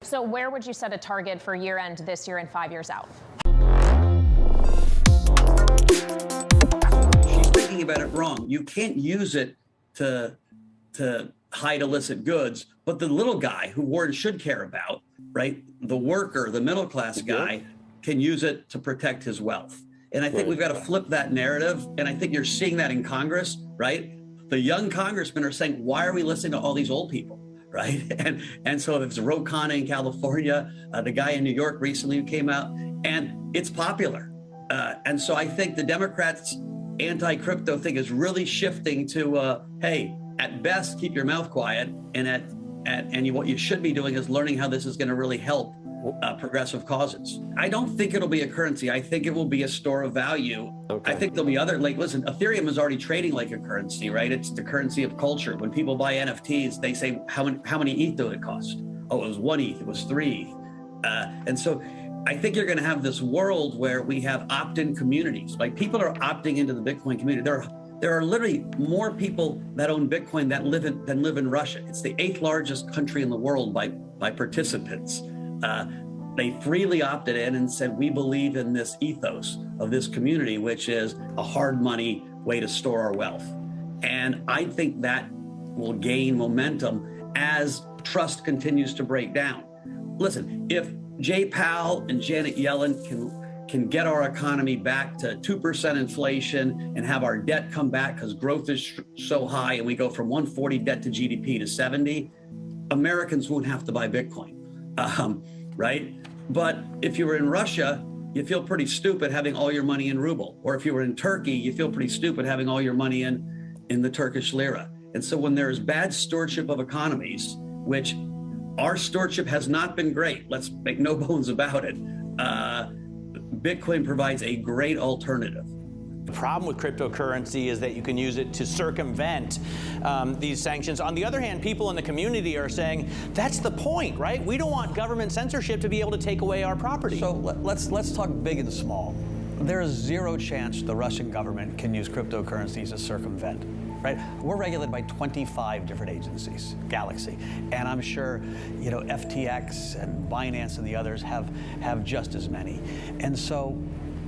So where would you set a target for year end this year and 5 years out? She's thinking about it wrong. You can't use it to hide illicit goods, but the little guy who Warren should care about, right? The worker, the middle class guy, can use it to protect his wealth. And I think we've got to flip that narrative. And I think you're seeing that in Congress, right? The young congressmen are saying, why are we listening to all these old people, right? And so it's Ro Khanna in California, the guy in New York recently who came out, and it's popular. And so I think the Democrats' anti-crypto thing is really shifting to, hey, at best, keep your mouth quiet, and what you should be doing is learning how this is going to really help progressive causes. I don't think it'll be a currency. I think it will be a store of value. Okay. I think there'll be other, like, listen, Ethereum is already trading like a currency, right? It's the currency of culture. When people buy NFTs, they say, how many ETH do it cost? Oh, it was 1 ETH, it was 3 ETH. And so I think you're going to have this world where we have opt-in communities. Like, people are opting into the Bitcoin community. There are literally more people that own Bitcoin than live in Russia. It's the 8th largest country in the world by participants. They freely opted in and said, we believe in this ethos of this community, which is a hard money way to store our wealth. And I think that will gain momentum as trust continues to break down. Listen, if Jay Powell and Janet Yellen can get our economy back to 2% inflation and have our debt come back because growth is so high and we go from 140 debt to GDP to 70, Americans won't have to buy Bitcoin, right? But if you were in Russia, you feel pretty stupid having all your money in ruble. Or if you were in Turkey, you feel pretty stupid having all your money in the Turkish lira. And so when there is bad stewardship of economies, which our stewardship has not been great, let's make no bones about it, Bitcoin provides a great alternative. The problem with cryptocurrency is that you can use it to circumvent these sanctions. On the other hand, people in the community are saying, that's the point, right? We don't want government censorship to be able to take away our property. So let's talk big and small. There is zero chance the Russian government can use cryptocurrencies to circumvent. Right? We're regulated by 25 different agencies, Galaxy. And I'm sure, you know, FTX and Binance and the others have just as many. And so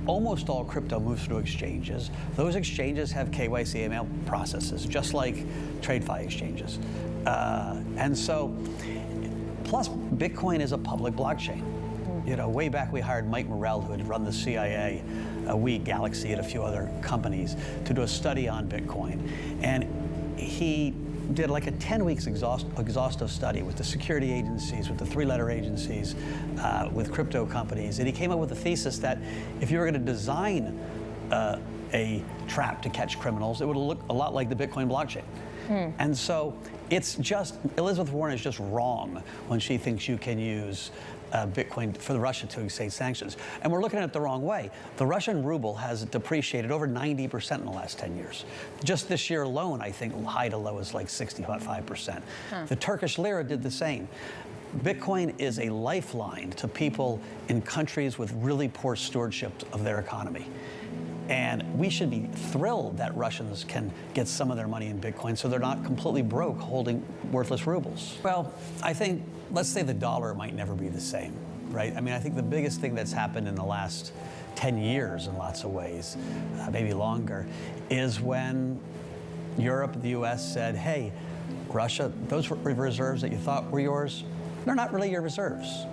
almost all crypto moves through exchanges. Those exchanges have KYC AML processes, just like TradeFi exchanges. And so, plus Bitcoin is a public blockchain. You know, way back we hired Mike Morrell, who had run the CIA, we, Galaxy, and a few other companies, to do a study on Bitcoin. And he did like a 10 weeks exhaustive study with the security agencies, with the 3-letter agencies, with crypto companies. And he came up with a thesis that if you were going to design a trap to catch criminals, it would look a lot like the Bitcoin blockchain. And so it's just, Elizabeth Warren is just wrong when she thinks you can use Bitcoin for Russia to escape sanctions. And we're looking at it the wrong way. The Russian ruble has depreciated over 90% in the last 10 years. Just this year alone, I think high to low is like 65%. The Turkish lira did the same. Bitcoin is a lifeline to people in countries with really poor stewardship of their economy. And we should be thrilled that Russians can get some of their money in Bitcoin so they're not completely broke holding worthless rubles. Well, I think, let's say the dollar might never be the same, right? I mean, I think the biggest thing that's happened in the last 10 years in lots of ways, maybe longer, is when Europe and the US said, hey, Russia, those reserves that you thought were yours, they're not really your reserves.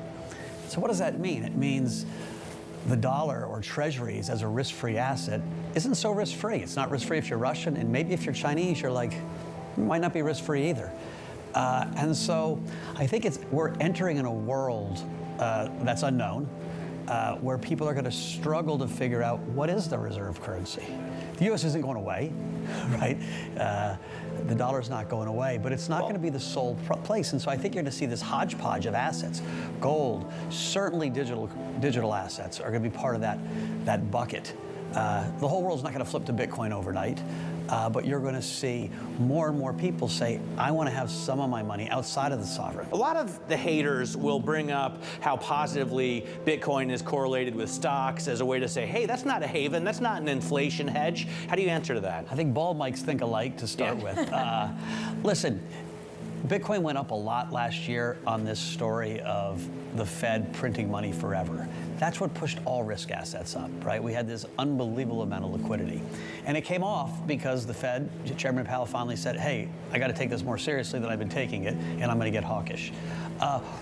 So what does that mean? It means the dollar or treasuries as a risk-free asset isn't so risk-free. It's not risk-free if you're Russian, and maybe if you're Chinese, you're like, it might not be risk-free either. And so I think we're entering in a world that's unknown, where people are going to struggle to figure out what is the reserve currency. The U.S. isn't going away, right? The dollar's not going away, but it's not going to be the sole place. And so I think you're going to see this hodgepodge of assets. Gold, certainly digital assets are going to be part of that bucket. The whole world's not going to flip to Bitcoin overnight. But you're going to see more and more people say, I want to have some of my money outside of the sovereign. A lot of the haters will bring up how positively Bitcoin is correlated with stocks as a way to say, hey, that's not a haven, that's not an inflation hedge. How do you answer to that? I think bald mics think alike to start with. Listen, Bitcoin went up a lot last year on this story of the Fed printing money forever. That's what pushed all risk assets up, right? We had this unbelievable amount of liquidity. And it came off because the Fed, Chairman Powell finally said, hey, I got to take this more seriously than I've been taking it, and I'm going to get hawkish.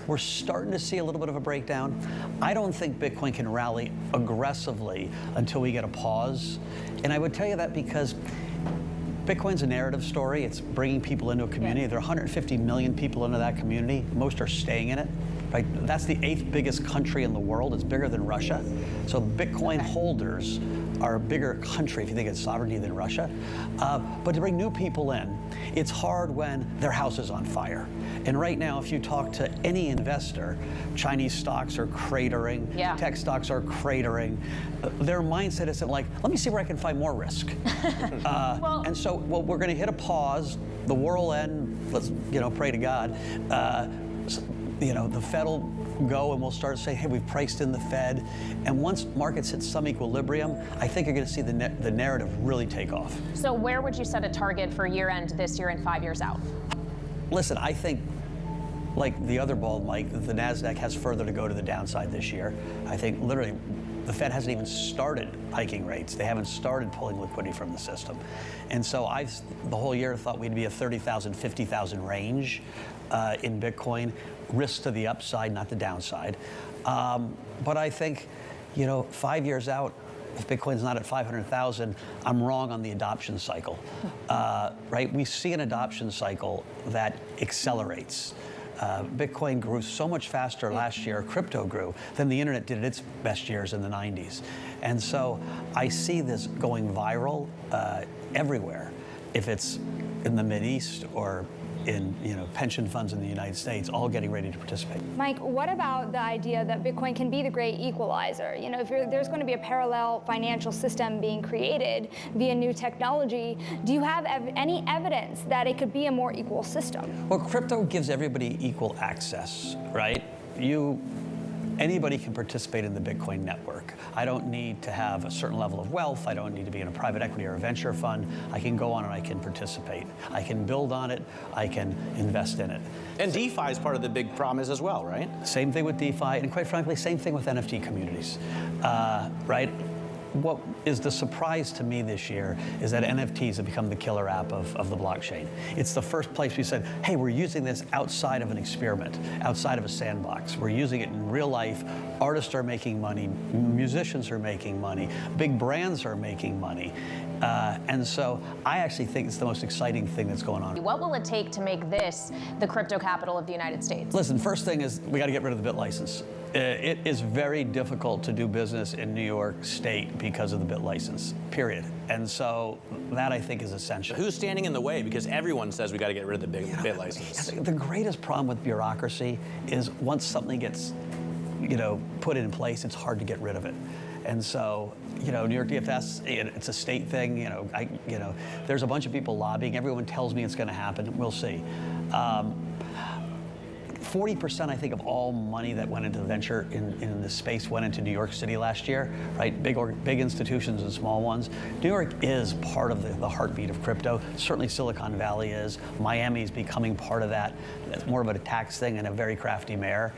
We're starting to see a little bit of a breakdown. I don't think Bitcoin can rally aggressively until we get a pause. And I would tell you that because Bitcoin's a narrative story. It's bringing people into a community. There are 150 million people into that community. Most are staying in it. Right? That's the 8th biggest country in the world. It's bigger than Russia. So Bitcoin holders are a bigger country if you think it's sovereignty than Russia. But to bring new people in, it's hard when their house is on fire. And right now, if you talk to any investor, Chinese stocks are cratering, tech stocks are cratering. Their mindset isn't like, let me see where I can find more risk. And so we're going to hit a pause. The war will end. Let's pray to God. The Fed will go and we'll start saying, hey, we've priced in the Fed. And once markets hit some equilibrium, I think you're going to see the narrative really take off. So where would you set a target for year end this year and 5 years out? Listen, I think, like the other bald Mike, the NASDAQ has further to go to the downside this year. I think literally the Fed hasn't even started hiking rates. They haven't started pulling liquidity from the system. And so I've the whole year thought we'd be a 30,000, 50,000 range in Bitcoin. Risk to the upside, not the downside. But I think, 5 years out, if Bitcoin's not at 500,000, I'm wrong on the adoption cycle, right? We see an adoption cycle that accelerates. Bitcoin grew so much faster last year, crypto grew, than the internet did at its best years in the 90s. And so I see this going viral everywhere, if it's in the Mideast or in pension funds in the United States, all getting ready to participate. Mike, what about the idea that Bitcoin can be the great equalizer? If there's going to be a parallel financial system being created via new technology, do you have any evidence that it could be a more equal system? Well, crypto gives everybody equal access, right? Anybody can participate in the Bitcoin network. I don't need to have a certain level of wealth. I don't need to be in a private equity or a venture fund. I can go on and I can participate. I can build on it. I can invest in it. And DeFi is part of the big promise as well, right? Same thing with DeFi, and quite frankly, same thing with NFT communities, right? What is the surprise to me this year is that NFTs have become the killer app of the blockchain. It's the first place we said, hey, we're using this outside of an experiment, outside of a sandbox. We're using it in real life. Artists are making money, musicians are making money, big brands are making money. And so I actually think it's the most exciting thing that's going on. What will it take to make this the crypto capital of the United States? Listen, first thing is we got to get rid of the bit license. It is very difficult to do business in New York State because of the bit license, period. And so that, I think, is essential. Who's standing in the way? Because everyone says we got to get rid of the bit license. The greatest problem with bureaucracy is once something gets, put in place, it's hard to get rid of it. And so, New York DFS, it's a state thing. There's a bunch of people lobbying. Everyone tells me it's going to happen. We'll see. 40%, I think, of all money that went into the venture in this space went into New York City last year, right? Big institutions and small ones. New York is part of the heartbeat of crypto. Certainly Silicon Valley is. Miami is becoming part of that. It's more of a tax thing and a very crafty mayor.